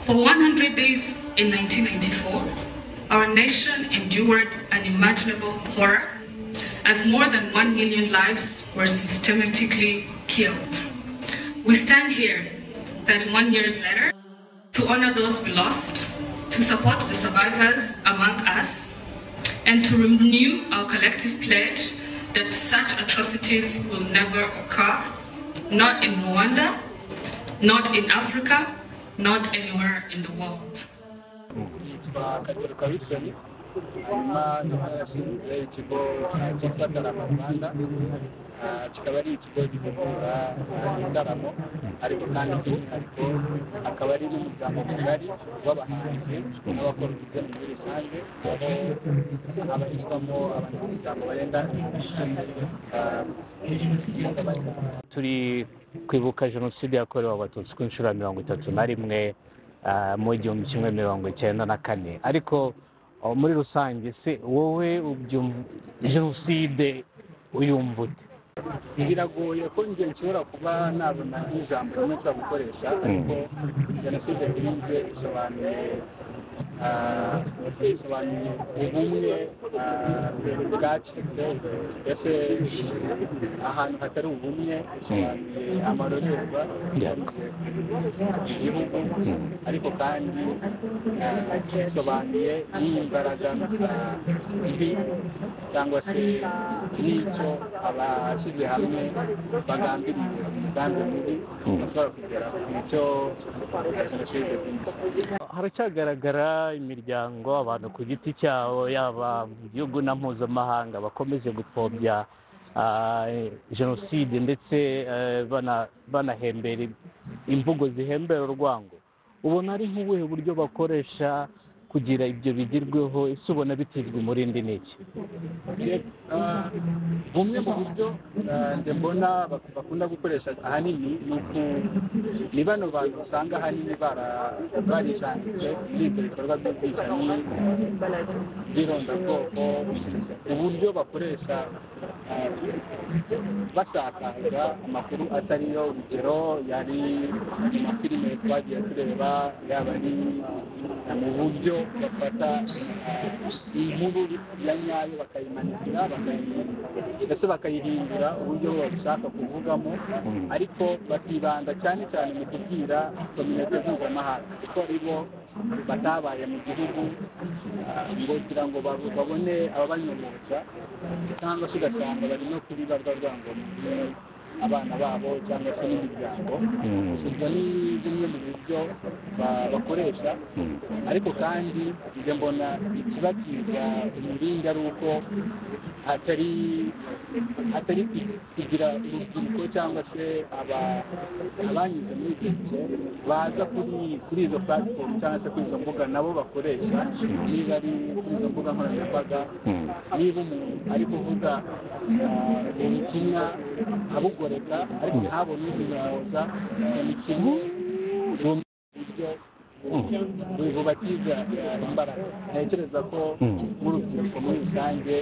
For 100 days in 1994, our nation endured unimaginable horror as more than 1 million lives were systematically killed. We stand here 31 years later to honor those we lost, to support the survivors among us, and to renew our collective pledge that such atrocities will never occur, not in Rwanda, not in Africa, not anywhere in the world. kikaba ari ikigo gitegura indaramo ariko kandi by'umwihariko akaba ari n'umuryango mugari w'abahanzi n'abakora ubugeni muri rusange aho abarizwamo abanyamuryango barenga turi kwibuka jenoside yakorewe abatutsi ku nshuro ya 31 mu 1994 ariko muri rusange se wowe jenoside uyumva ute? Biragoye ko njye nshobora kuba nabona ijambo rimwe nshobora gukoresha ariko jenoside kuri njye isobanuye ubumwe bwacitse ese ahantu hatari ubumwe isobanuye amarorerwa igihugu ariko kandi isobanuye n'imbaraga mbi cyangwa se n'icyo abashyize hamwe bagambiriye umugambi mubi bashobora kugera ku cyo jenoside haracyagaragara imiryango abantu ku giti cyabo yaba mu gihugu na mpuzamahanga bakomeje gupfobya jenoside ndetse banahembera imvugo zihembera urwango. Ubona ari nk'ubuhe buryo bakoresha kugira ibyo bigirweho, ese ubona bitizwe umurindi n'iki? Bumwe mu buryo mbona bakunda gukoresha ahanini ni bano bantu usanga ahanini barijanditse n'ibyo bikorwa by'ubwicanyi by'irondabwoko, uburyo bakoresha basakaza amakuru atariyo. Urugero yari mu mafilime twagiye tureba, yaba ari mu buryo bafata inkuru ya nyayo bakayimanukira ndetse bakayihindura uburyo bashaka kuvugamo, ariko bakibanda cyane cyane mu kubwira kominote mpuzamahanga kuko aribo batabaye mu gihugu ngo kugira ngo babone ababanyomoza, cyangwa se ugasanga bari no kuri barwa rwango abana babo cyangwa se n'imiryango. Ubwo ni bimwe mu buryo bakoresha, ariko kandi njye mbona ikibatiza umurindi ari uko hatari kugira urubyiruko cyangwa se abanyuze muri ibyo bihe baza kuri izo platform cyangwa se kuri izo mbuga nabo bakoresha. Niba ari kuri izo mbuga nkoranyambaga, niba umuntu ari kuvuga ubutumwa abugoreka ariko ntabone ubuyoboza, ni kimwe mu buryo bubatiza imbaraga. Ntekereza ko nk'urubyiruko muri rusange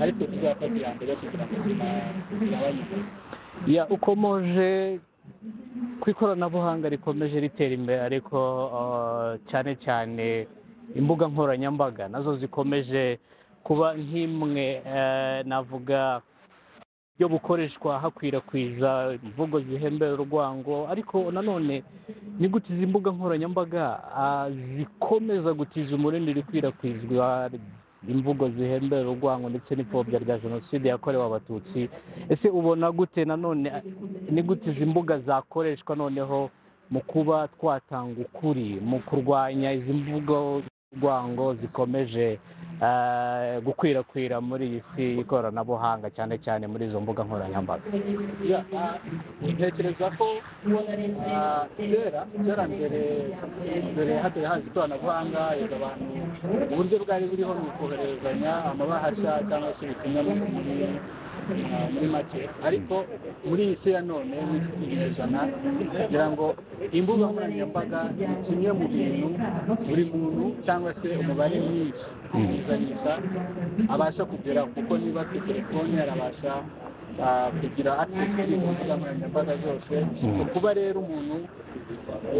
ariko tuzafata iya mbere kugira ngo ya ukomoje ku ikoranabuhanga rikomeje ritera imbere, ariko cyane cyane imbuga nkoranyambaga nazo zikomeje kuba nk'imwe navuga yo gukoreshwa hakwirakwiza imvugo zihembera urwango. Ariko nanone ni gute izi mbuga nkoranyambaga zikomeza gutiza umurindi rikwirakwizwa imvugo zihembera urwango ndetse n'ipfobya rya jenoside yakorewe abatutsi? Ese ubona gute nanone ni gute izi mbuga zakoreshwa noneho mu kuba twatanga ukuri mu kurwanya izi mvugo z'urwango zikomeje gukwirakwira muri iyi si y'ikoranabuhanga, cyane cyane muri izo mbuga nkoranyambaga? Ntekereza ko kera mbere hatari hazi ikoranabuhanga, abantu uburyo bwari buriho mu koherezanya amabahasha cyangwa se ubutumwa muri make, ariko muri iyi si ya none n'iki kinyejana kugira ngo imbuga nkoranyambaga ni kimwe mu bintu buri muntu cyangwa se umubare mwinshi uzanisha abasha kugera, kuko niba afite telefone arabasha kugira access kuri izo mbuga nkoranyambaga zose. So kuba rero umuntu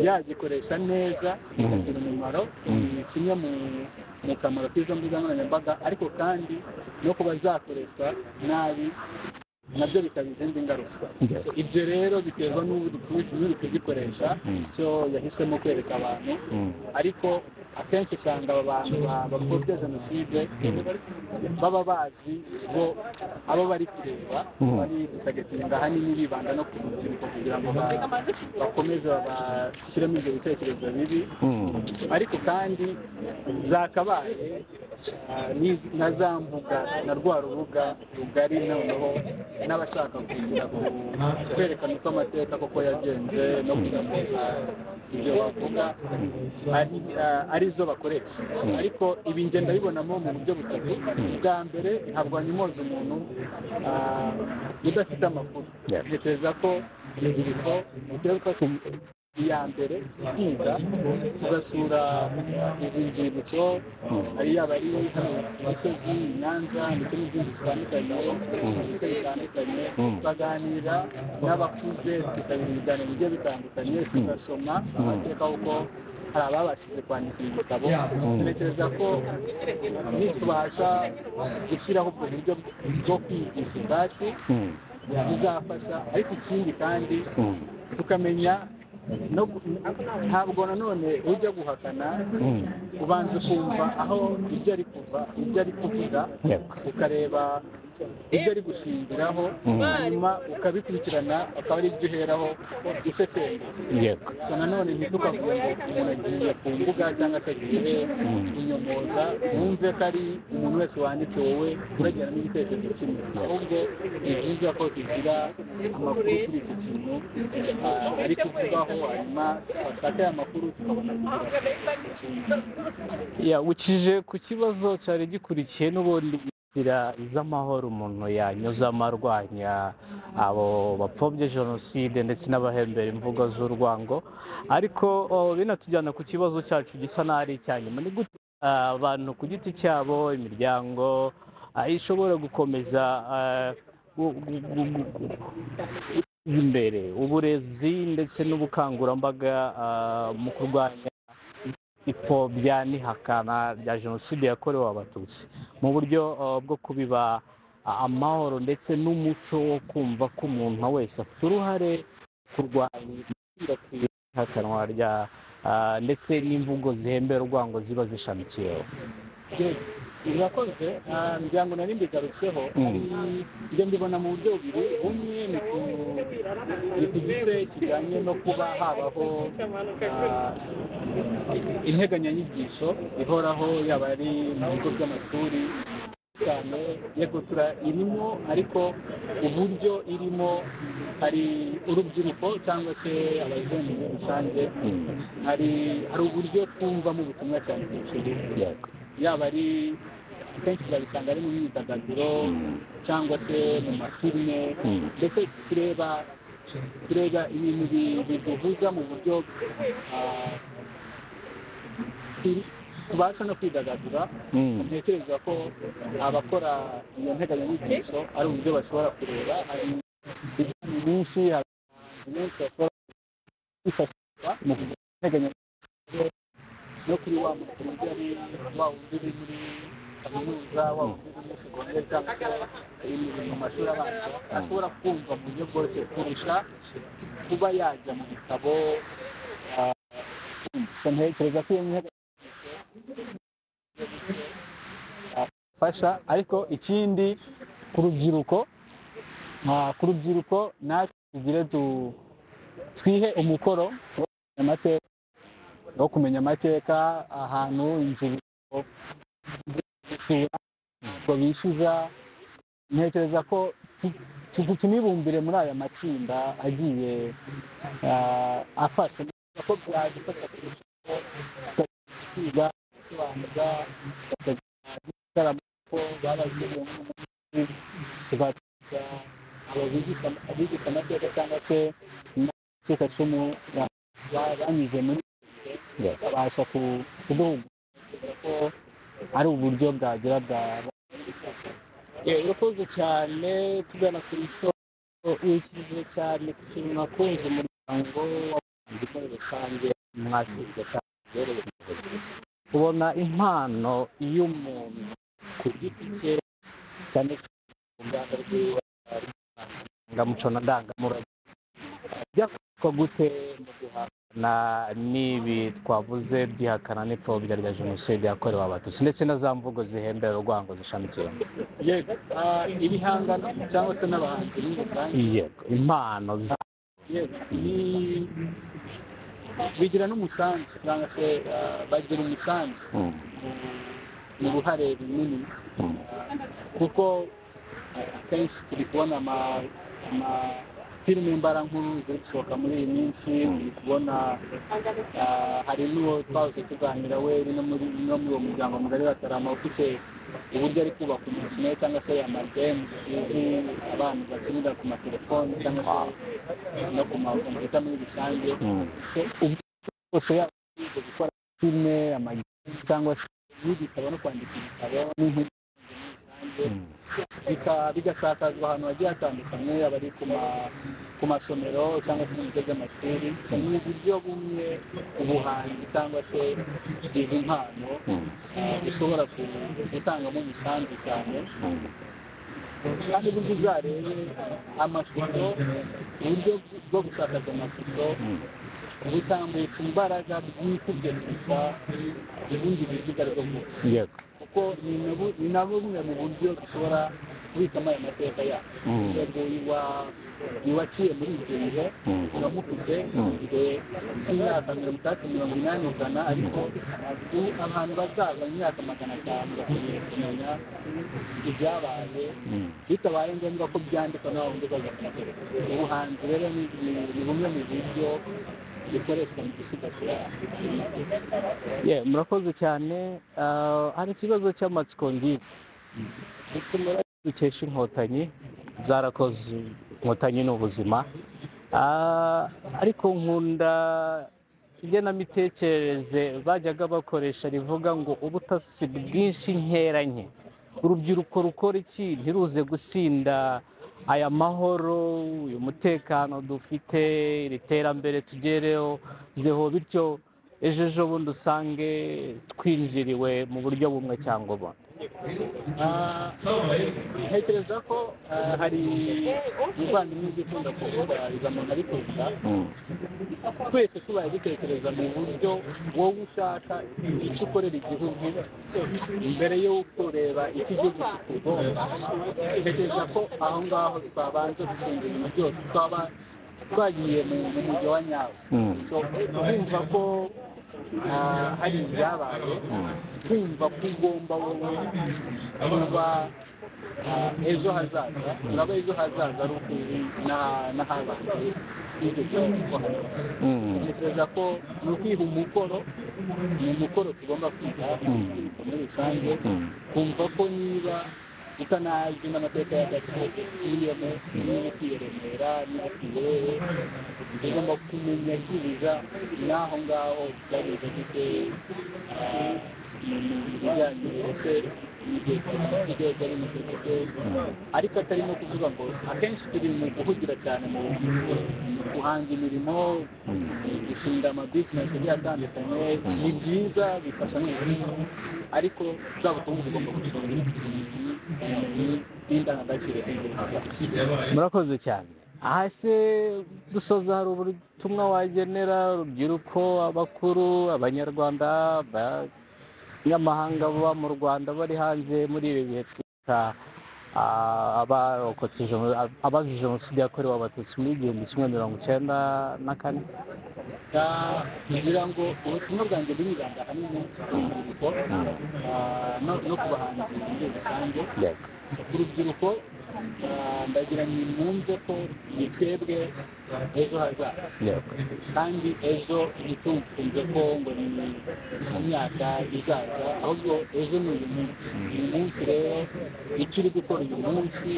yagikoresha neza bikagira umumaro ni kimwe mu kamaro k'izo mbuga nkoranyambaga, ariko kandi no kuba zakoreshwa nabi nabyo bikaba izindi ngaruka. Ibyo rero biterwa n'uri kuzikoresha icyo yahisemo kwereka abantu, ariko akenshi usanga aba bantu bapfobya jenoside baba bazi bo abo bari kureba, bari gutagetinga ahanini bibanda no ku rubyiruko kugira ngo bakomeze bashyiremo ibyo bitekerezo bibi, ariko kandi zakabaye na za mbuga na rwa rubuga rugari noneho n'abashaka kugira kwerekana uko amateka koko yagenze no kuzamuza ibyo bavuga arizo bakoresha. Ariko ibi nge ndabibonamo mu buryo butatu. Bwa mbere ntabwo wanimoza umuntu udafite amakuru. Ntekereza ko urubyiruko rukwiye gufata iya mbere kwiga, tugasura izi nzibutso yaba ari Gisozi, Nyanza ndetse n'izindi zitandukanye mu bice bitandukanye, tukaganira n'abakuze, tukitabira ibiganiro bigiye bitandukanye, tugasoma amateka kuko hari ababashije kwandika ibitabo. Tutekereza ko nitubasha gushyiraho ubwo buryo bwo kwigisha ubwacu bizafasha, ariko ikindi kandi tukamenya ntabwo nanone ujya guhakana, ubanza ukumva aho ibyo ari kuvuga, ukareba ibyo ari gushingiraho, hanyuma ukabikurikirana akaba ari ibyo uheraho usesengura. So nanone ntitukavuge ngo umuntu agiye ku mbuga cyangwa se agiye kunyomoza, wumve ko ari umuntu wese wanditse wowe uragera n'ibitekerezo kimwe, ahubwo ni byiza ko tugira amakuru kuri iki kintu ari kuvugaho, hanyuma twashaka aya makuru tukabona kugira ukije ku kibazo cyari gikurikiye n'ubundi iz'amahoro umuntu yanyuzamo arwanya abo bapfobye jenoside ndetse n'abahembera imvugo z'urwango. Ariko binatujyana ku kibazo cyacu gisa n'aho ari icya nyuma, ni gute abantu ku giti cyabo, imiryango ishobora gukomeza imbere uburezi ndetse n'ubukangurambaga mu kurwanya ipfobya n'ihakana rya jenoside yakorewe abatutsi mu buryo bwo kubiba amahoro ndetse n'umuco wo kumva ko umuntu wese afite uruhare kurwanya ihakanwa rya ndetse n'imvugo zihembera urwango ziba zishamikiyeho. Urakoze, ngira ngo nari mbigarutseho, ibyo mbibona mu buryo bubiri. Bumwe ni ku gice kijyanye no kuba habaho integanyanyigisho ihoraho, yaba ari mu bigo by'amashuri cyane, yego irimo, ariko uburyo irimo hari urubyiruko cyangwa se abazungu muri rusange, hari uburyo twumvamo ubutumwa cyane ku ishuri, yaba ari akenshi uzabisanga ari mu myidagaduro cyangwa se mu mafilime, ndetse tureba ibintu biduhuza mu buryo tubasha no kwidagadura. Ntekereza ko abakora iyo nteganyanyigisho ari uburyo bashobora kureba. Hari ibintu byinshi, abahanzi benshi bashobora kwifashishwa mu nteganyanyigisho no kuri wa makuru ari wa wundi uri muri kaminuza, wa wundi uri muri segonderi cyangwa se mu mashuri abanza, ashobora kumva mu buryo bworoshye kurusha kuba yajya mu bitabo. Ntekereza ko iyo fasha, ariko ikindi ku rubyiruko natwe tugire twihe umukoro wo kumenya amateka, ahantu inzibutso bishyuza. Ntekereza ko tunibumbire muri aya matsinda agiye afasha ko byadufasha kurushaho kwiga, gusobanura, bakagira ko babagiye tugatuza abigisha amateka cyangwa se n'abacikacumu banyuze muri babasha kuduhuza ko ari uburyo bwagira urakoze cyane tugana kuri show wishyize cyane ku kintu nakunze umuryango w'abahanzi muri rusange mwashinze kandi kubona impano y'umuntu ku giti cye cyane cyane mu rwanda rw'indangamuco na ndangamurage byakorwa gute mu guhangana n'ibi twavuze byihakana n'ipfobya rya jenoside yakorewe abatutsi ndetse na za mvugo zihembera urwango zishamikiye yego ibihangano cyangwa se n'abahanzi muri rusange yego impano yego bigira n'umusanzu cyangwa se bagira umusanzu mu ruhare runini kuko akenshi turi kubona filime mbarankuru ziri gusohoka muri iyi minsi turi kubona hari n'uwo twahoze tuganira we no muri uwo muryango mugari wa Tarama ufite uburyo ari kubaka umukino cyangwa se amagame tuzi abantu bakinira ku matelefoni cyangwa se no ku makompiyuta muri rusange bose yagiye gukora filime amagame cyangwa se n'ibitabo no kwandika ibitabo n'inkuru bigasakazwa ahantu hagiye hatandukanye abari ku masomero cyangwa se mu bigo by'amashuri ni uburyo bumwe ubuhanzi cyangwa se izi mpano bishobora gutangamo umusanzu cyane kandi burya uzarebe amashusho uburyo bwo gusakaza amashusho butambutsa imbaraga bwikubye kurusha ubundi buryo ubwo ari bwo bwose kuko ni na bumwe mu buryo dushobora kubikamo aya mateka yacu yego iwaciye muri ibyo bihe turamufite mu gihe cy'imyaka 380 ariko abantu bazaza mu myaka 500 bakeneye kumenya ibyabaye bitabaye ngombwa ko byandikwa n'abo muri ubuhanzi rero ni bumwe mu buryo bikoreshwa mu gusigasira murakoze cyane hari ikibazo cy'amatsiko ngibi dukesha inkotanyi zarakoze inkotanyi n'ubuzima ariko nkunda igenamitekerereze bajyaga bakoresha rivuga ngo ubutasi bwinshi nkera nke urubyiruko rukora iki ntiruze gusinda aya mahoro uyu mutekano dufite iri terambere tugereho bityo ejo bundi usange twinjiriwe mu buryo bumwe cyangwa ubundi ntekereza ko hari umuvandimwe ugikunda kuvuga izamana rikunda twese tubaye dutekereza mu buryo wowe ushaka icyo ukorera igihugu mbere yo kureba icyo igihugu kikugomba ntekereza ko aho ngaho twabanza tukumva ibintu byose twaba twagiye mu mujyi wa nyawo kumva ko hari ibyabaye kumva ko ugomba wowe kuba ejo hazaza uraba ejo hazaza ari ukuzi n'ahabanje ibyo byose ko hanze ntekereza ko ni ukwiha umukoro ni umukoro tugomba kwiga muri rusange kumva ko niba utanazi n'amateka y'agase n'iyeme n'ibiti Remera n'ibiti Burere tugomba kumenya byibuza n'aho ngaho byageze gute mu bijyanye ndetse n'igihe cya jenoside byari bimeze gute ariko atari no kuvuga ngo akenshi turi mu guhugira cyane mu guhanga imirimo gushinga amabizinesi agiye atandukanye ni byiza bifasha n'ubukungu ariko bwa bukungu bugomba gushinga n'indangagaciro murakoze cyane aha se dusoza hari ubutumwa wagenera urubyiruko abakuru abanyarwanda abanyamahanga baba mu Rwanda bari hanze muri ibi bihe twita abazize jenoside yakorewe abatutsi muri 1994 kugira ngo ubutumwa bwanjye buribanda ahanini ku rubyiruko no ku bahanzi muri rusange ku rubyiruko ndagira ngo mwumve ko ni twebwe ejo hazaza kandi ejo ntitumve ko ngo ni mu myaka izaza ahubwo ejo ni uyu munsi uyu munsi rero icyo uri gukora uyu munsi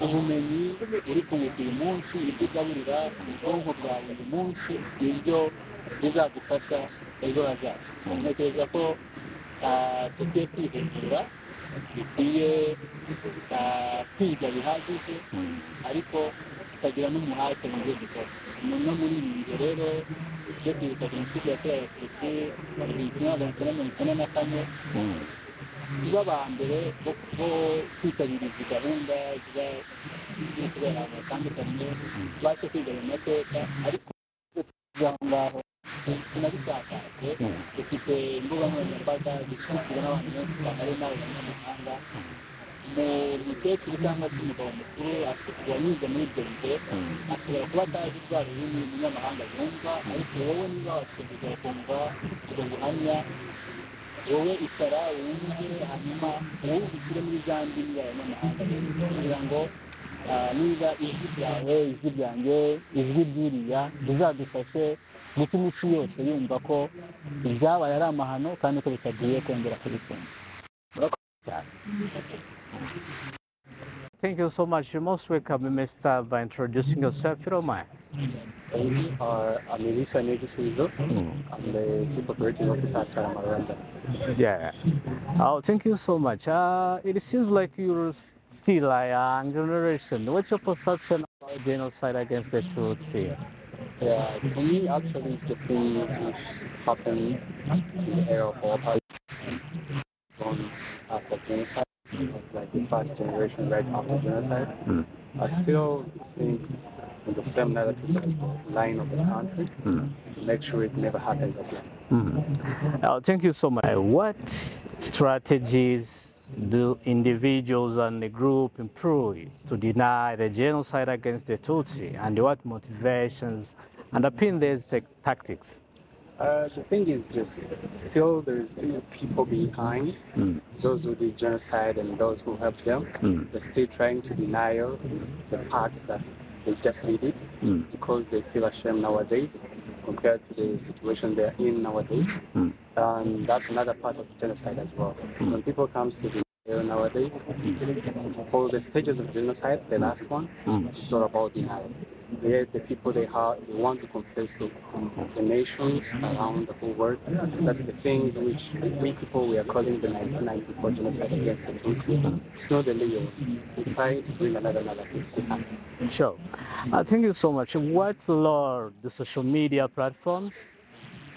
ubumenyi uri kunguka uyu munsi ibyo ugaburira ubwonko bwawe uyu munsi nibyo bizagufasha ejo hazaza ntekereza ko dukwiye kwihugura dukwiye kwiga bihagije ariko tukagira n'umuhate mu byo dukora no muri ibi bihe rero byo kwibuka jenoside yakorewe abatutsi mu gihumbi magana cyenda mirongo icyenda na kane tuba aba mbere bo kwitabira izi gahunda ziba ziri kubera ahantu hatandukanye tubashe kwiga ayo mateka ariko aho ngaho tunabisakaje dufite imbuga nkoranyambaga zikurikirwa n'abantu benshi cyane ari n'abanyamahanga umukecuru cyangwa se umugabo mukuru wanyuze muri ibyo bihe ashobora kuba atazi rwa rurimi umunyamahanga yumva ariko wowe niba washoboye kumva ubwo buhamya wowe icara wumve hanyuma wowe ubishyire muri za ndimi y'abanyamahanga kugira ngo niba ijwi ryawe ijwi ryanjye ijwi ry'iriya bizadufashe gutuma isi yose yumva ko ibyabaye ari amahano kandi ko bitagiye kongera kubikunda. Thank you so much. You're most welcome. You may start by introducing yourself, if you don't mind. I'm Elisa Negisuizo. I'm the Chief Operating Officer at Karamaranda. Yeah. Oh, thank you so much. It seems like you're still a young generation. What's your perception about genocide against the Tutsi? Yeah, to me, actually, it's the things which happened in the era of our after genocide, like the first generation right after genocide. I still think it's the same narrative as the line of the country to make sure it never happens again. Thank you so much. What strategies do individuals and the group employ to deny the genocide against the Tutsi, and what motivations underpin these tactics? The thing is just still there's still people behind those who did genocide and those who helped them. They're still trying to deny the fact that they just did it because they feel ashamed nowadays compared to the situation they're in nowadays. And that's another part of genocide as well. When people come to the nowadays, for the stages of genocide, the last one, it's all about denial. The people they want to confess the nations around the whole world. That's the things which we people we are calling the 1994 genocide against the Tutsi. It's not the real. We try to bring another narrative behind. Sure. Thank you so much. What role do social media platforms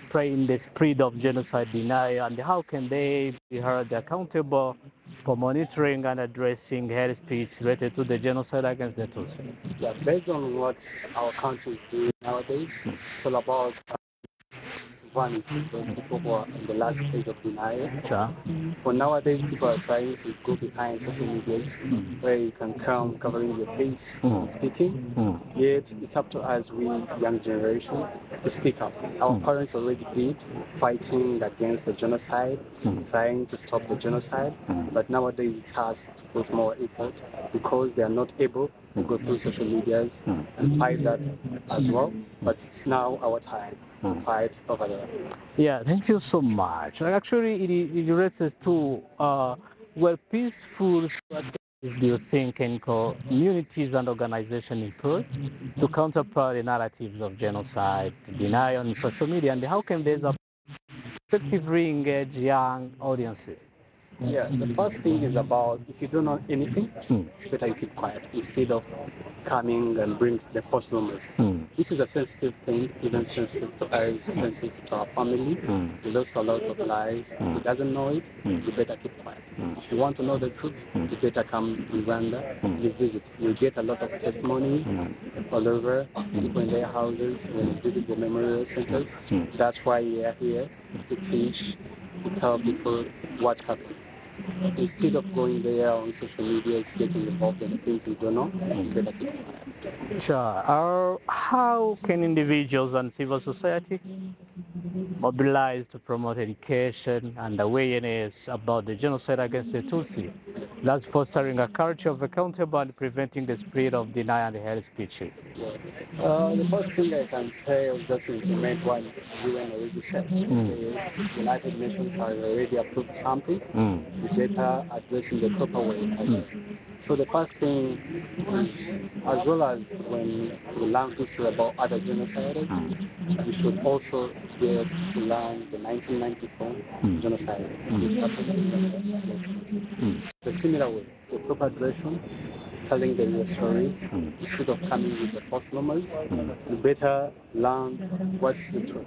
play in the spread of genocide denial, and how can they be held accountable for monitoring and addressing hate speech related to the genocide against the Tutsi? Yeah, based on what our country is doing nowadays, it's all about those people who are in the last stage of denial. Sure. For nowadays, people are trying to go behind social medias where you can come covering your face and speaking. Yet it's up to us, we young generation, to speak up. Our parents already did, fighting against the genocide, trying to stop the genocide. But nowadays it's us to put more effort because they are not able to go through social medias and fight that as well. But it's now our time to fight over there. Yeah, thank you so much. Actually, it relates to peaceful strategies do you think can communities and organizations employ to counterpart the narratives of genocide, denial on social media, and how can they effectively engage young audiences? Yeah, the first thing is about if you don't know anything, it's better you keep quiet instead of coming and bring the false rumors. This is a sensitive thing, even sensitive to us, sensitive to our family. We lost a lot of lives. If you doesn't know it, you better keep quiet. If you want to know the truth, you better come in Rwanda, you visit. You get a lot of testimonies all over, people in their houses, when you visit the memorial centers. That's why we are here to teach, to tell people what happened. Instead of going there on social media, getting involved in the things you don't know, you better keep quiet. Sure. How can individuals and civil society mobilize to promote education and awareness about the genocide against the Tutsi, thus fostering a culture of accountable and preventing the spread of denial and hate speeches? The first thing I can tell is just to implement what UN already said. The United Nations have already approved something. We better address in the proper way. So the first thing is, as well as when we learn history about other genocides, we should also get to learn the 1994 genocide, which happened in the Palestine. The similar way, the proper version, telling the real stories, instead of coming with the false rumors, we better learn what's the truth.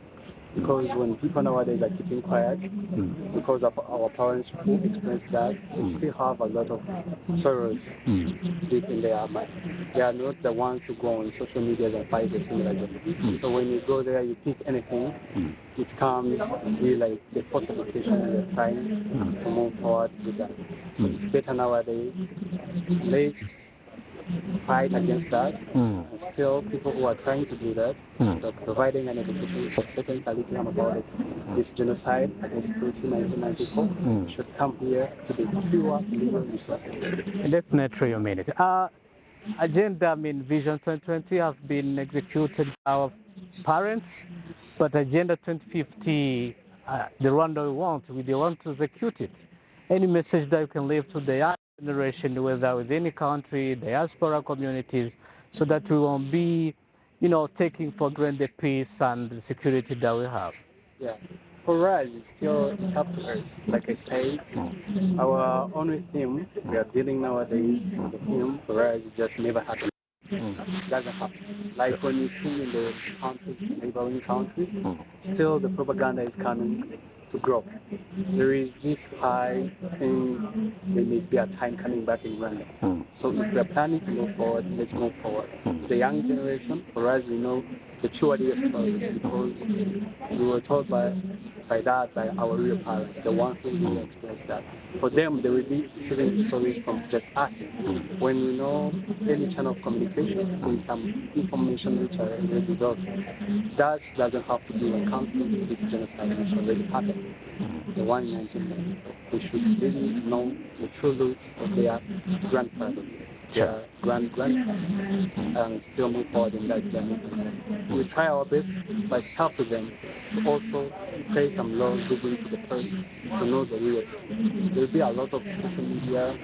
Because when people nowadays are keeping quiet, because of our parents who experienced that, they still have a lot of sorrows deep in their mind. They are not the ones to go on social media and fight the similar job. So when you go there, you pick anything, it comes to be like the false education, and you're trying to move forward with that. So it's better nowadays. Let's fight against that. And still, people who are trying to do that, providing an education for certain curriculum about this genocide against Tutsi 1994, should come here to the pure legal resources. Definitely, you mean it. Agenda, I mean, Vision 2020 have been executed by our parents, but Agenda 2050, the Rwanda we want to execute it. Any message that you can leave to the young generation, whether with any country, diaspora communities, so that we won't be, taking for granted the peace and the security that we have? Yeah. For us, it's up to us. Like I said, our only theme we are dealing nowadays, the theme for us, it just never happened. It doesn't happen. Like when you see in the countries, neighboring countries, still the propaganda is coming to grow. There is this high thing, there may be a time coming back in Rwanda. So if we are planning to move forward, let's move forward. The young generation, for us, we know the purity of stories, because we were taught by our real parents, the ones who really experienced that. For them, they will be receiving stories from just us. When we know any channel of communication, there is some information which are already lost. That doesn't have to be when it comes to this genocide, which already happened. The one in 1994. They should really know the true roots of their grandfathers, their grandparents, and still move forward in that journey. We try our best, but it's up to them to also pay some law giving to the person to know the real truth. There will be a lot of social media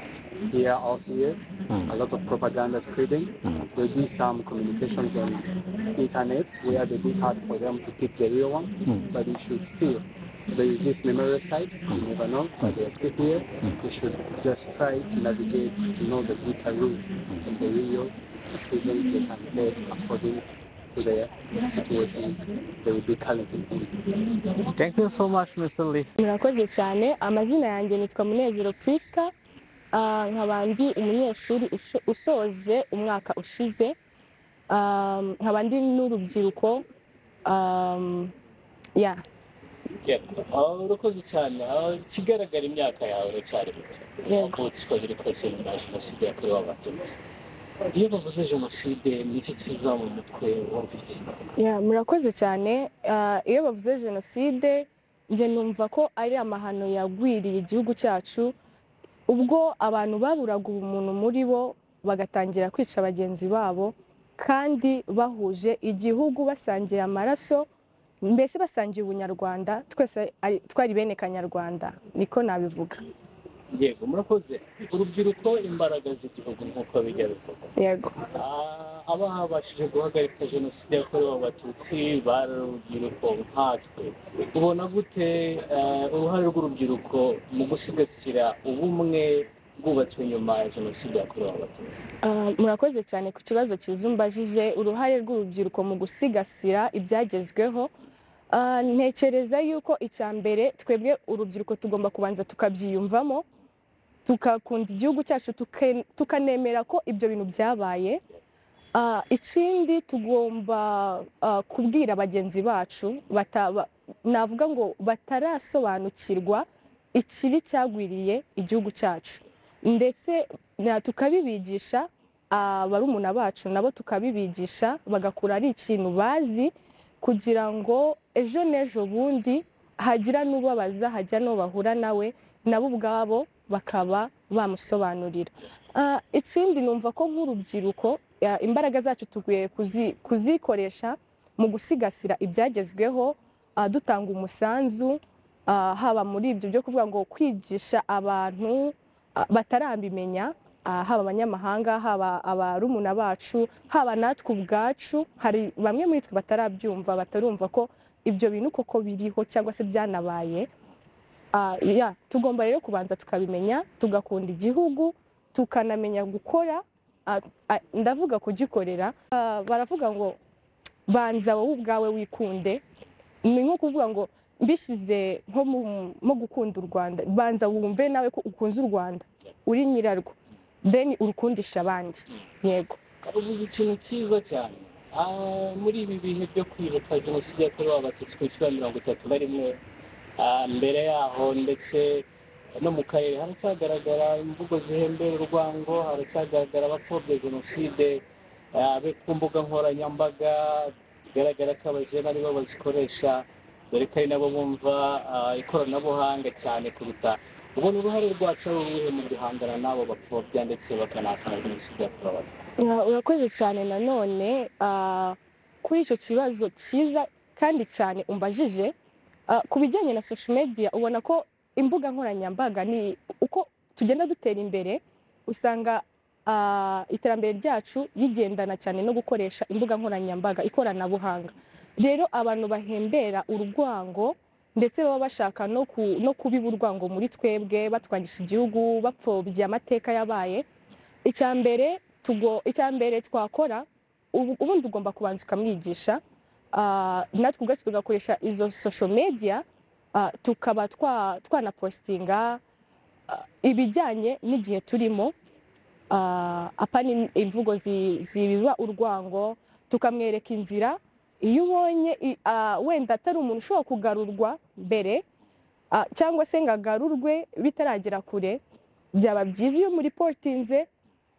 out here, a lot of propaganda spreading. There will be some communications on internet where they be hard for them to pick the real one, but it should still. There is these memory sites, you never know, but they are still here. They should just try to navigate to know the deeper roots and the real decisions they can take according to their situation they will be currently in. Thank you so much, Mr. Lee. Murakoze cyane. Amazina yanjye nitwa Munezero Priska, nkaba ndi umunyeshuri usoje umwaka ushize, nkaba ndi n'urubyiruko. Urakoze cyane. Ikigaragara imyaka yawe uracyari muto, wavutse uko biri kose nyuma ya jenoside yakorewe abatutsi. Iyo bavuze jenoside ni iki kiza mu mutwe wumva iki? Murakoze cyane. Iyo bavuze jenoside, njye numva ko ari amahano yagwiriye igihugu cyacu, ubwo abantu baburaga ubumuntu muri bo bagatangira kwica bagenzi babo, kandi bahuje igihugu, basangiye amaraso, mbese basangiye ubunyarwanda, twese twari bene kanyarwanda, niko nabivuga. Yego, murakoze. Urubyiruko imbaraga z'igihugu nk'uko bijya bivuga. Yego. Ababashije guhagarika jenoside yakorewe abatutsi bari urubyiruko nkatwe. Ubona gute uruhare rw'urubyiruko mu gusigasira ubumwe bwubatswe nyuma ya jenoside yakorewe abatutsi? Murakoze cyane ku kibazo kizumbajije. Uruhare rw'urubyiruko mu gusigasira ibyagezweho, ntekereza yuko icyambere twebwe urubyiruko tugomba kubanza tukabyiyumvamo, tukakunda igihugu cyacu, tukanemera ko ibyo bintu byabaye. Ikindi tugomba kubwira bagenzi bacu navuga ngo batarasobanukirwa ikibi cyagwiriye igihugu cyacu, ndetse tukabibigisha barumuna bacu nabo tukabibigisha bagakura ari ikintu bazi, kugira ngo ejo n'ejo bundi hagira n'ubabaza, hajya no bahura nawe nabo ubwabo bakaba bamusobanurira. Ikindi numva ko nk'urubyiruko imbaraga zacu tugiye kuzikoresha mu gusigasira ibyagezweho, dutanga umusanzu, haba muri ibyo byo kuvuga ngo kwigisha abantu batarambimenya haba abanyamahanga, haba abarumuna bacu, haba natwe ubwacu, hari bamwe muri twe batarabyumva, batarumva ko ibyo bintu koko biriho cyangwa se byanabaye. Tugomba rero kubanza tukabimenya, tugakunda igihugu, tukanamenya gukora, ndavuga kugikorera. Baravuga ngo banza wowe ubwawe wikunde, ni nko kuvuga ngo mbishyize nko mu gukunda u Rwanda, banza wumve nawe ko ukunze u Rwanda, uri nyirarwo, then urukundisha abandi. Yego, uvuze ikintu cyiza cyane. Muri ibi bihe byo kwibuka jenoside yakorewe abatutsi ku nshuro ya 31, mbere yaho ndetse no mu karere haracyagaragara imvugo zihembera urwango, haracyagaragara abapfobya jenoside ku mbuga nkoranyambaga, bigaragara ko abajene aribo bazikoresha, dore ko ari nabo bumva ikoranabuhanga cyane kuruta. Ubona uruhare rwacu ari uruhe mu guhangana n'abo bapfobya ndetse bakanahakana jenoside yakorewe abatutsi? Urakoze cyane nanone kuri icyo kibazo cyiza kandi cyane umbajije. Ku bijyanye na social media, ubona ko imbuga nkoranyambaga ni uko tugenda dutera imbere, usanga iterambere ryacu rigendana cyane no gukoresha imbuga nkoranyambaga, ikoranabuhanga. Rero abantu bahembera urwango ndetse baba bashaka no kubiba urwango muri twebwe, batwangisha igihugu, bapfobya amateka yabaye. Icyambere twakora, ubundi ugomba kubanza ukamwigisha, natwe ubwacu tugakoresha izo social media, tukaba twanapostinga ibijyanye n'igihe turimo, apana imvugo zibiba urwango, tukamwereka inzira. Iyo ubonye wenda atari umuntu ushobora kugarurwa mbere, cyangwa se ngo agarurwe bitaragera kure, byaba byiza iyo muri portinze,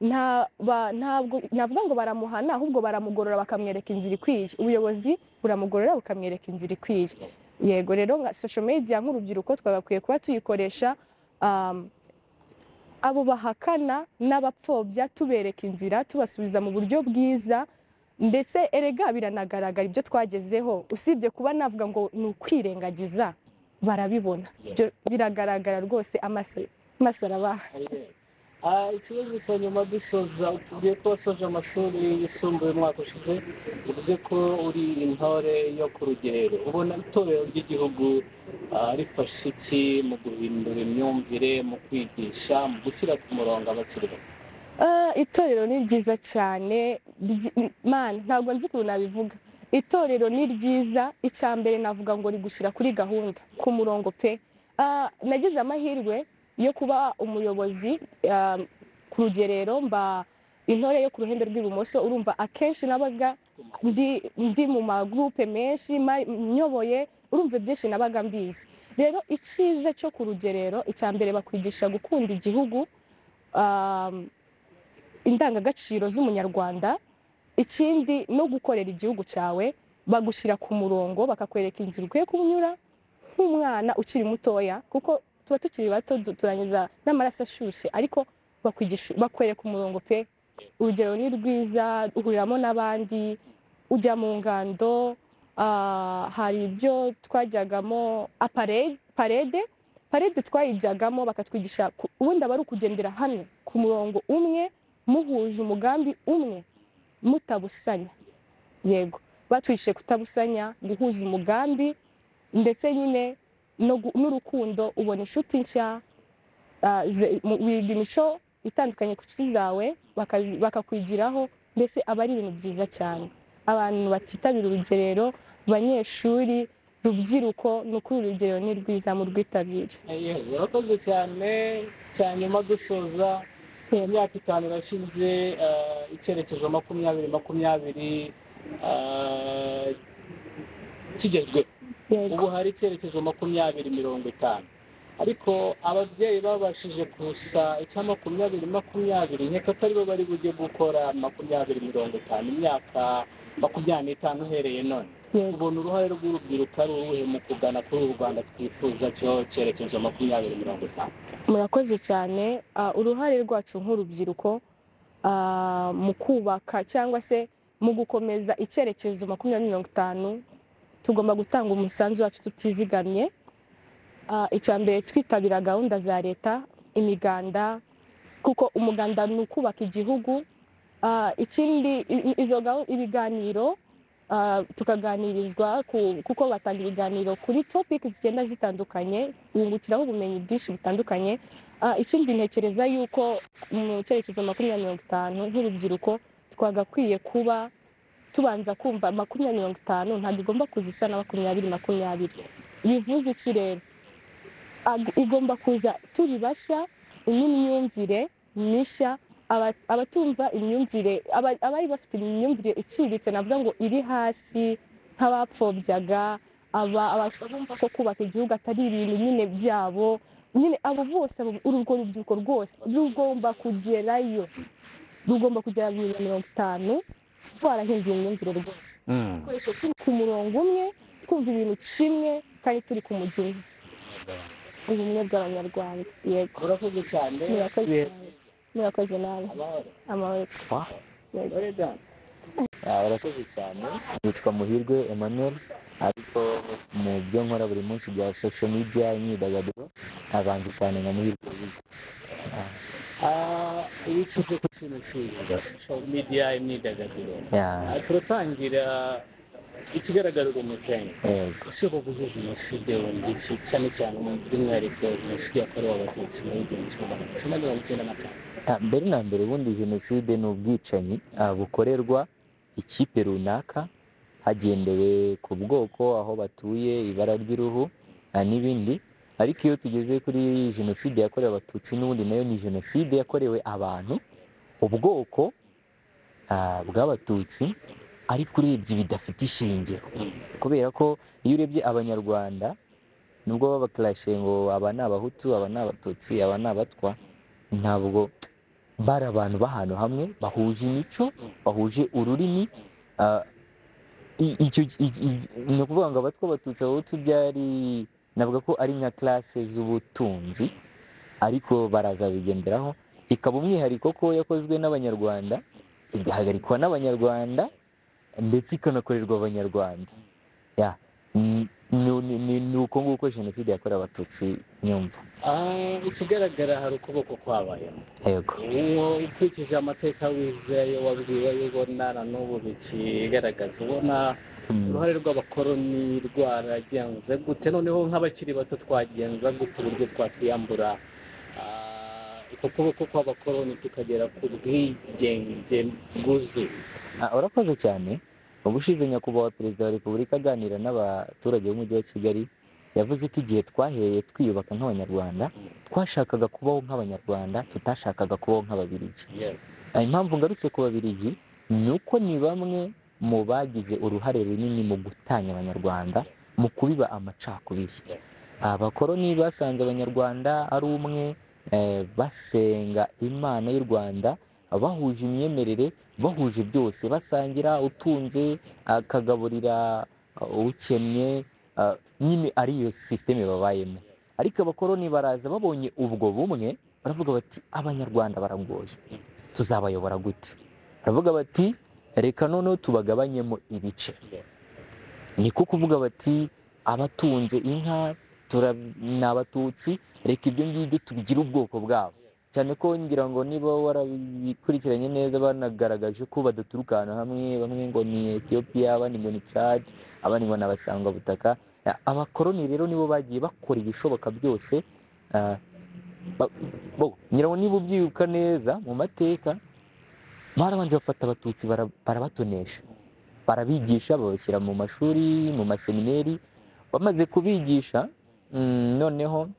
ntabwo navuga ngo baramuhana, ahubwo baramugorora bakamwereka inzira ikwiye. Ubuyobozi buramugorora bukamwereka inzira ikwiye. Yego, rero nka social media nk'urubyiruko twagakwiye kuba tuyikoresha abo bahakana n'abapfobya, tubereka inzira, tubasubiza mu buryo bwiza. Ndetse erega biranagaragara ibyo twagezeho, usibye kuba navuga ngo ni ukwirengagiza, barabibona, biragaragara rwose, amasarabaha. Ikibazo cya nyuma dusoza, utubwiye ko wasoje amashuri yisumbuye umwaka ushize, uvuze ko uri intore yo ku rugerero. Ubona itorero ry'igihugu rifasha iki mu guhindura imyumvire, mu kwigisha, mu gushyira ku murongo abakiri bato? Itorero ni ryiza cyane, ntabwo nzi ukuntu nabivuga. Itorero ni ryiza, icyambere navuga ngo rigushyira kuri gahunda, ku murongo pe. Nagize amahirwe yo kuba umuyobozi ku rugerero, mba intore yo ku ruhande rw'ibumoso. Urumva akenshi nabaga ndi mu magroupe menshi nyoboye, urumva byinshi nabaga mbizi. Rero icyiza cyo ku rugerero, icyambere bakwigisha gukunda igihugu, indangagaciro z'umunyarwanda. Ikindi no gukorera igihugu cyawe, bagushyira ku murongo, bakakwereka inzira ukwiye kunyura nk'umwana ukiri mutoya, kuko tuba tukiri bato turangiza n'amaraso ashyushye, ariko bakwereka umurongo pe. Urugero ni rwiza, uhuriramo n'abandi, ujya mu ngando, hari ibyo twajyagamo, parede twayijyagamo, bakatwigisha ubundi aba ari ukugendera hamwe ku murongo umwe, muhuje umugambi umwe, mutabusanya. Yego, batwishe kutabusanya, guhuza umugambi, ndetse nyine n'urukundo. Ubona inshuti nshya, wiga imico itandukanye ku nshuti zawe, bakakwigiraho, mbese aba ari ibintu byiza cyane. Abantu batitabira urugerero, banyeshuri, rubyiruko, ni ukuri urugerero ni rwiza, mu rwitabire. Urakoze cyane. Cyanyuma dusoza, imyaka 5 irashize, icyerekezo 2020 kigezweho. Ubu hari icyerekezo 2050, ariko ababyeyi babashije kusa icya 2020, nkeka atari bo bari bujye gukora 2050, imyaka 25 uhereye none. Ubona uruhare rw'urubyiruko ari uruhe mu kugana kuri u Rwanda twifuza cyo cyerekezo 2050? Murakoze cyane. Uruhare rwacu nk'urubyiruko mu kubaka cyangwa se mu gukomeza icyerekezo 2050, tugomba gutanga umusanzu wacu tutizigamye. Icyambere twitabira gahunda za leta, imiganda, kuko umuganda ni ukubaka igihugu. Ikindi ibiganiro tukaganirizwa kuko batanga ibiganiro kuri topic zigenda zitandukanye, wungukiraho ubumenyi bwinshi butandukanye. Ikindi ntekereza yuko mu cyerekezo 2050 nk'urubyiruko twagakwiye kuba tubanza kumva 2050 ntabwo igomba kuzisa na 2020. Bivuze iki rero? Igomba kuza turi bashya, n'imyumvire mishya, abatumva imyumvire, abari bafite imyumvire iciriritse navuga ngo iri hasi nk'abapfobyaga, abumva ko kubaka igihugu atari ibintu nyine byabo, nyine abo bose urwo rubyiruko rwose rugomba kugerayo, rugomba kugera 2050 twarahinduye imyumvire rwose, twese turi ku murongo umwe, twumva ibintu kimwe kandi turi ku mujyi ubumwe bw'Abanyarwanda. Yego, urakoze cyane. murakoze nawe. Amahoro. Urakoze cyane. Nitwa Muhirwe Emmanuel, ariko mu byo nkora buri munsi bya social media, imyidagaduro abanza cyane nka Muhirwe. Ibice byo kushimishiriza social media, imyidagaduro. Turatangira ikigaragarira umukenke. Ese bavuze jenoside wumva iki, cyane cyane by'umwihariko jenoside yakorewe abatutsi muri 1995? Mbere na mbere ubundi jenoside ni ubwicanyi bukorerwa ikipe runaka hagendewe ku bwoko, aho batuye, ibara ry'uruhu n'ibindi. Ariko iyo tugeze kuri jenoside yakorewe abatutsi n'ubundi nayo ni jenoside yakorewe abantu, ubwoko bw'abatutsi, ariko urebye bidafite ishingiro, kubera ko iyo urebye abanyarwanda nubwo babakarashe ngo aba ni abahutu, aba ni abatutsi, aba ni abatwa, ntabwo bari abantu b'ahantu hamwe bahuje imico, bahuje ururimi. Ni ukuvuga ngo abatwa, abatutsi, abahutu byari navuga ko ari nka classe z'ubutunzi, ariko baraza bigenderaho, ikaba umwihariko ko yakozwe n'abanyarwanda, igahagarikwa n'abanyarwanda, ndetse ikanakorerwa abanyarwanda. Ni uko nguko jenoside yakorewe abatutsi nyumva. Ikigaragara hari ukuboko kwabayemo. Yego. Ukurikije amateka wizeyo wabwiwe, ubona na n'ubu bikigaragaza, ubona uruhare rw'abakoloni rwaragenze gute, noneho nk'abakiri bato twagenza gute uburyo twakwiyambura uko kuboko kw'abakoloni tukagera ku bwigenge bwuzuye? Urakoze cyane. Ubushize nyakubahwa Perezida wa Repubulika aganira n'abaturage b'umujyi wa Kigali, yavuze ko igihe twahereye twiyubaka nk'abanyarwanda twashakaga kubaho nk'abanyarwanda, tutashakaga kubaho nk'ababirigi. Impamvu ngarutse ku babirigi ni uko ni bamwe mu bagize uruhare runini mu gutanya abanyarwanda, mu kubiba amacakubiri. Abakoloni basanze abanyarwanda ari umwe, basenga Imana y'u Rwanda, bahuje imyemerere, bahuje byose, basangira, utunze akagaburira ukennye, nyine ariyo systeme babayemo. Ariko abakoloni baraza babonye ubwo bumwe, baravuga bati abanyarwanda baragoye, tuzabayobora gute? Baravuga bati reka noneho tubagabanyemo ibice. Niko kuvuga bati abatunze inka ni abatutsi, reka ibyo ngibyo tubigire ubwoko bwabo. Cyane ko ngira ngo niba warabikurikiranye neza, banagaragaje ko badaturuka ahantu hamwe, bamwe ngo ni Ethiopia, abandi ngo ni Chad, abandi ngo ni abasangwabutaka. Abakoloni rero nibo bagiye bakora ibishoboka byose. Ngira ngo niba ubyibuka neza mu mateka, barabanje bafata abatutsi barabatonesha, barabigisha, babashyira mu mashuri, mu masemineri. Bamaze kubigisha, noneho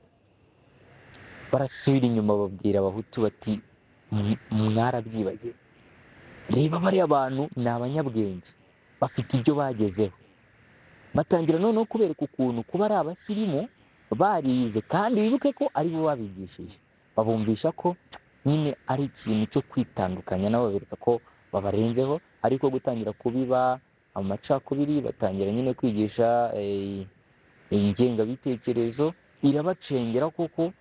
barasubira inyuma babwira abahutu bati mwarabyibagiwe, reba bariya bantu ni abanyabwenge, bafite ibyo bagezeho. Batangira noneho kubereka ukuntu kuba ari abasirimu, barize, kandi bibuke ko ari bo babigishije, babumvisha ko nyine ari ikintu cyo kwitandukanya nabo, babereka ko babarenzeho, ariko gutangira kubiba amacakubiri, batangira nyine kwigisha ingengabitekerezo, irabacengera kuko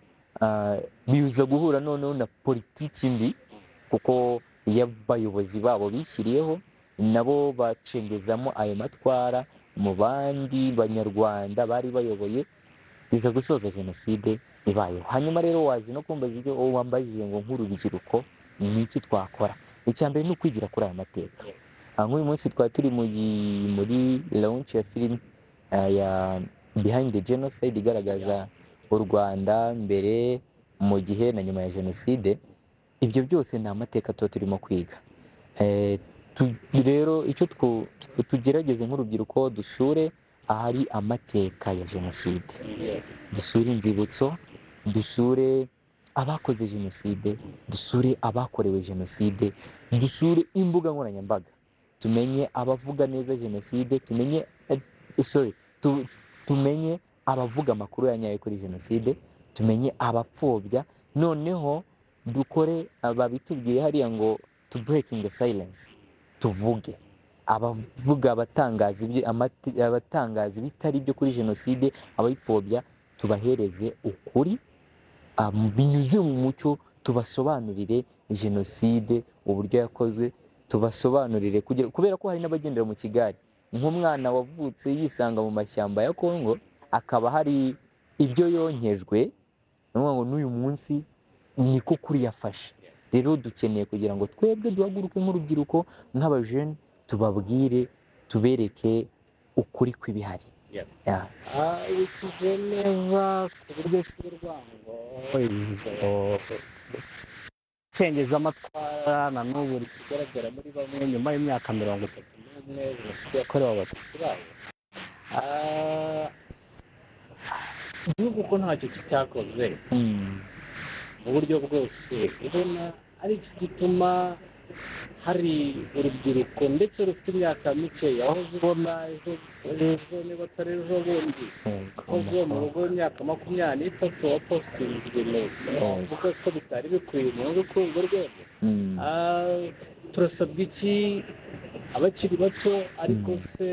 biza guhura noneho na politiki mbi, kuko iyo abayobozi babo bishyiriyeho nabo bacengezamo ayo matwara mu bandi banyarwanda bari bayoboye, biza gusoza jenoside ibayeho. Hanyuma rero waje no kumbaza ibyo wambajije ngo nk'urubyiruko ni iki twakora. Icya mbere ni ukwigira kuri aya mateka. Nk'uyu munsi twari turi muri launch ya film ya Behind the Genocide igaragaza u Rwanda mbere, mu gihe na nyuma ya jenoside. Ibyo byose ni amateka tuba turimo kwiga. Rero icyo tugerageze nk'urubyiruko, dusure ahari amateka ya jenoside, dusure inzibutso, dusure abakoze jenoside, dusure abakorewe jenoside, dusure imbuga nkoranyambaga, tumenye abavuga neza jenoside, tumenye abavuga amakuru ya nyayo kuri jenoside, tumenye abapfobya. Noneho dukore babitubwiye hariya ngo to breaking the silence, tuvuge abavuga abatangaza bitari byo kuri jenoside, abayipfobya, tubahereze ukuri binyuze mu mucyo, tubasobanurire jenoside uburyo yakozwe, tubasobanurire kubera ko hari n'abagendera mu Kigali. Nk'umwana wavutse yisanga mu mashyamba ya Kongo, akaba hari ibyo yonkejwe, ngo n'uyu munsi niko kuri yafashe. Rero dukeneye kugira ngo twebwe duhaguruke nk'urubyiruko, nk'abajene, tubabwire, tubereke ukuri kw'ibihari. Wikize neza ku buryo cy'urwango cengeza amatwara na n'ubu kigaragara muri bamwe nyuma y'imyaka 31 jenoside yakorewe abatutsi babo. Igihugu ko ntacyo kitakoze mu buryo bwose, ubona ari iki gituma hari urubyiruko ndetse rufite imyaka mike, aho ubona ejo niba atari ejo bundi akoze mu rugo imyaka 23 wa postinze ibintu avuga ko bitari bikwiye mu rukundo rwego. Turasabwa iki abakiri bato, ariko se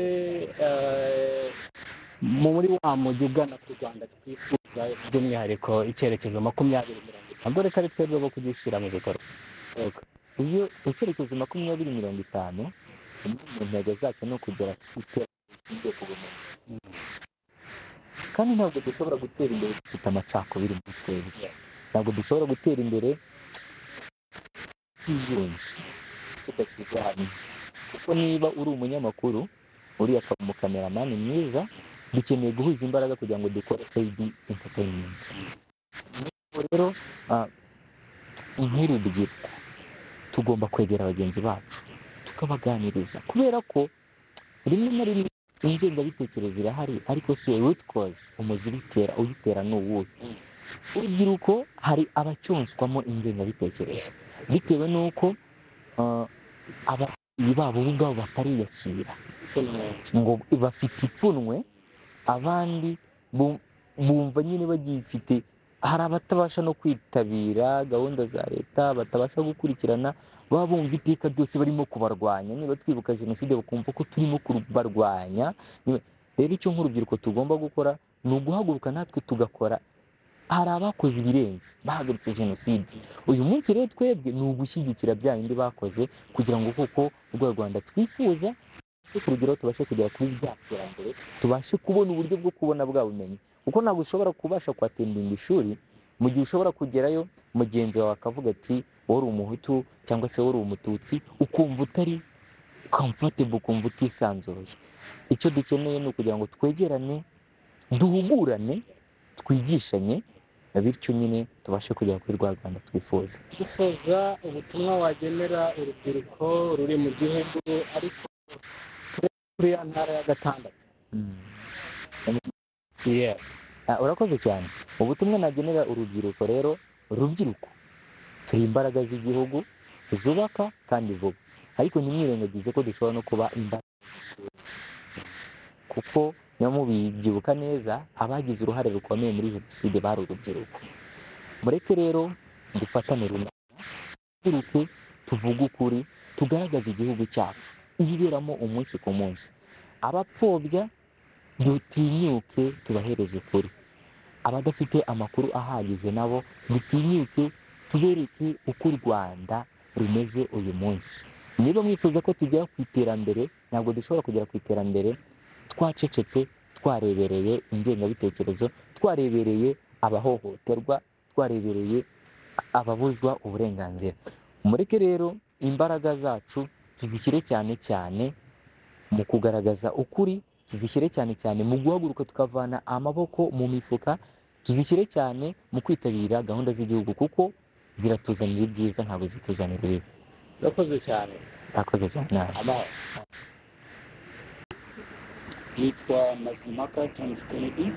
muri wa mujyi ugana ku Rwanda twifuza, by'umwihariko icyerekezo 2050, reka ari twebwe bo kugishyira mu bikorwa. Iyo icyerekezo 2050 mu ntego zacu no kugera ku iterambere ry'ubumenyi, kandi ntabwo dushobora gutera imbere dufite amacakubiri mu twebwe, ntabwo dushobora gutera imbere twiyunze tudashyize hamwe. Kuko niba uri umunyamakuru, uriya akaba umukameramani mwiza, dukeneye guhuza imbaraga kugira ngo dukore AD Entertainment. Rero nk'urubyiruko tugomba kwegera bagenzi bacu tukabaganiriza, kubera ko rimwe na rimwe ingengabitekerezo irahari, ariko se root cause, umuzi uyitera ni uwuhe? Urubyiruko hari abacyonswamo ingengabitekerezo bitewe n'uko ababyeyi babo ubwabo batariyakira, ngo bafite ipfunwe, abandi bumva nyine bagifite. Hari abatabasha no kwitabira gahunda za leta, batabasha gukurikirana, baba bumva iteka ryose barimo kubarwanya. Niba twibuka jenoside bakumva ko turimo kubarwanya. Rero icyo nk'urubyiruko tugomba gukora ni uguhaguruka natwe tugakora. Hari abakoze ibirenze bahagaritse jenoside, uyu munsi rero twebwe ni ugushyigikira bya bindi bakoze, kugira ngo koko urwo Rwanda twifuza urugero tubashe kugera kuri bya terambere, tubashe kubona uburyo bwo kubona bwa bumenyi. Kuko ntabwo ushobora kubasha kwatendinga ishuri mu gihe ushobora kugerayo mugenzi wawe akavuga ati wowe uri umuhutu cyangwa se wowe uri umututsi, ukumva utari comfortable, ukumva utisanzuye. Icyo dukeneye ni ukugira ngo twegerane, duhugurane, twigishanye, bityo nyine tubashe kugera kuri rwa Rwanda twifuza. Gusoza ubutumwa wagenera urubyiruko ruri mu gihugu ariko kuri ya ntara ya Gatandatu. Urakoze cyane. Ubutumwa nagenera urubyiruko rero, urubyiruko turi imbaraga z'igihugu, zubaka kandi vuba, ariko ntimwirengagize ko dushobora no kuba imbaraga, kuko niyo mubyibuka neza abagize uruhare rukomeye muri jenoside bari urubyiruko. Mureke rero dufatane runaka, turuke tuvuge ukuri, tugaragaze igihugu cyacu ibiberamo umunsi ku munsi. Abapfobya dutinyuke tubahereze ukuri, abadafite amakuru ahagije nabo dutinyuke tubereke uko u Rwanda rumeze uyu munsi. Niba mwifuza ko tugera ku iterambere, ntabwo dushobora kugera ku iterambere twacecetse, twarebereye ingengabitekerezo, twarebereye abahohoterwa, twarebereye ababuzwa uburenganzira. Mureke rero imbaraga zacu tuzishyire cyane cyane mu kugaragaza ukuri, tuzishyire cyane cyane mu guhaguruka tukavana amaboko mu mifuka, tuzishyire cyane mu kwitabira gahunda z'igihugu kuko ziratuzanira ibyiza ntabwo zituzanira ibibi. urakoze cyane. Urakoze cyane. Amahoro. Nitwa Mazimpaka James Kennedy.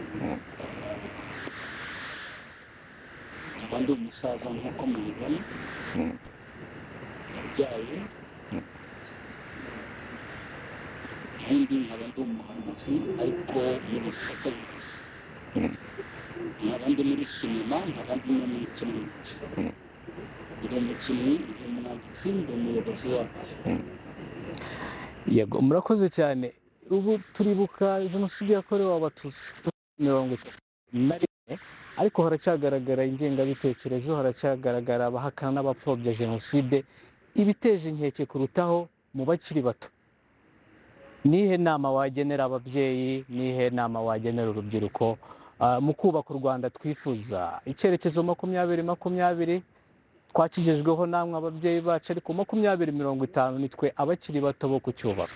Nkaba ndi umusaza nk'uko mubibona, ubyaye, ubundi nkaba ndi umuhanuzi ariko muri satellite. Nkaba ndi muri sinema, nkaba ndi no muri kinamico. Ndi umukinnyi, ndi umwanditsi, ndi umuyobozi wacu. Yego, murakoze cyane. Ubu turibuka jenoside yakorewe abatutsi 1991, ariko haracyagaragara ingengabitekerezo, haracyagaragara abahakana n'abapfobya jenoside, ibiteje inkeke kurutaho mu bakiri bato. Nihe nama wagenera ababyeyi, nihe nama wagenera urubyiruko mu kubaka u Rwanda twifuza? Icyerekezo 2020 twakigejweho namwe ababyeyi bacu, ariko 2050 nitwe abakiri bato bo kucyubaka.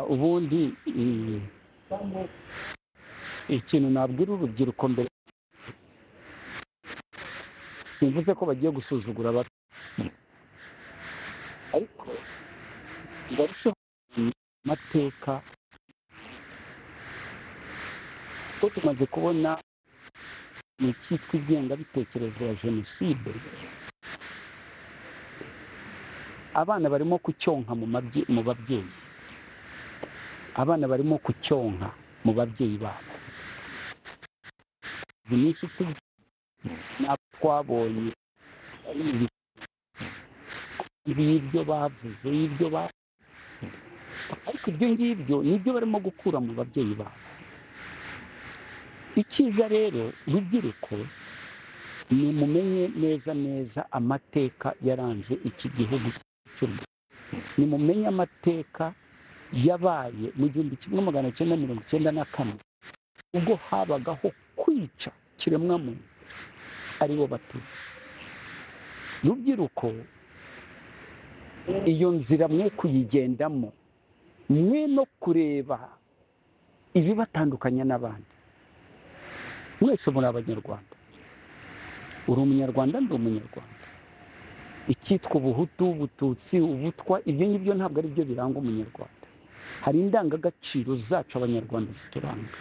Ubundi ikintu nabwira urubyiruko mbere, simvuze ko bagiye gusuzugura abato, ariko ngarushaho amateka ko tumaze kubona icyitwa ingengabitekerezo ya jenoside. Abana barimo kucyonka mu babyeyi, abana barimo kucyonka mu babyeyi babo. Iminsi ntabwo twabonye ibyo bavuze, ariko ibyo ngibyo nibyo barimo gukura mu babyeyi babo. Icyiza rero rubyiruko, ni mumenye neza amateka yaranze iki gihugu cy'u Rwanda. Ni mumenye amateka yabaye mu 1994 ubwo habagaho kwica kiremwamuntu aribo Batutsi. Rubyiruko, iyo nzira mwe kuyigendamo, mwe no kureba ibibatandukanya n'abandi. Mwese muri abanyarwanda, uri umunyarwanda, ndi umunyarwanda. Icyitwa ubuhutu, ubututsi, ubutwa, ibyo ngibyo ntabwo ari byo biranga umunyarwanda. Hari indangagaciro zacu abanyarwanda zituranga.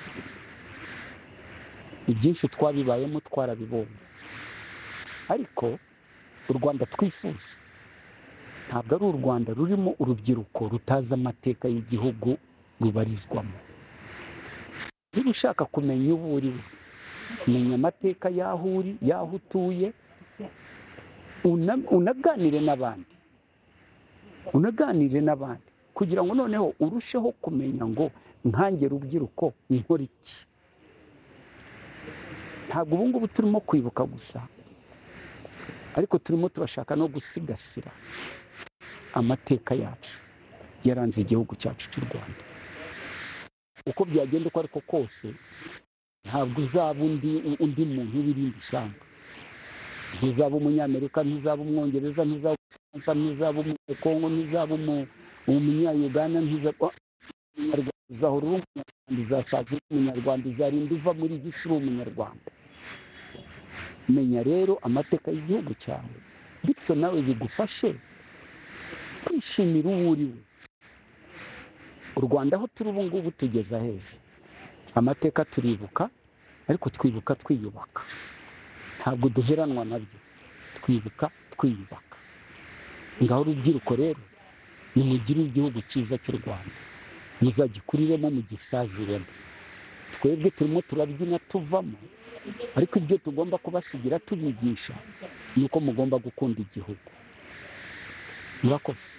Ibyinshi twabibayemo twarabibonye, ariko u Rwanda twifuza ntabwo ari u Rwanda rurimo urubyiruko rutazi amateka y'igihugu rubarizwamo. Niba ushaka kumenya uwo uriwe, menya amateka y'aho uri, y'aho utuye, unaganire n'abandi kugira ngo noneho urusheho kumenya ngo nkange rubyiruko nkora iki. Ntabwo ubu ngubu turimo kwibuka gusa, ariko turimo turashaka no gusigasira amateka yacu yaranze igihugu cyacu cy'u Rwanda. Uko byagenda uko ariko kose, ntabwo uzaba undi muntu w'irindi shyanga. Ntuzaba umunyamerika, ntuzaba umwongereza, ntuzaba umufaransa, ntuzaba umunyekongo, ntuzaba umunyayuganda, ntuzaba umunyarwanda. Uzahora uri umunyarwanda, uzasaza uri umunyarwanda, uzarinda uva muri iyi si uri umunyarwanda. Menya rero amateka y'igihugu cyawe, bityo nawe bigufashe kwishimira uwo uri we. U Rwanda aho turi ubu ngubu tugeze aheza. Amateka turibuka, ariko twibuka twiyubaka. Ntabwo duheranwa nabyo, twibuka twiyubaka. Ngaho urubyiruko rero, nimugire igihugu cyiza cy'u Rwanda, muzagikuriremo mugisaziremo. Twebwe turimo turabyina tuvamo, ariko ibyo tugomba kubasigira tubigisha ni uko mugomba gukunda igihugu. Murakoze.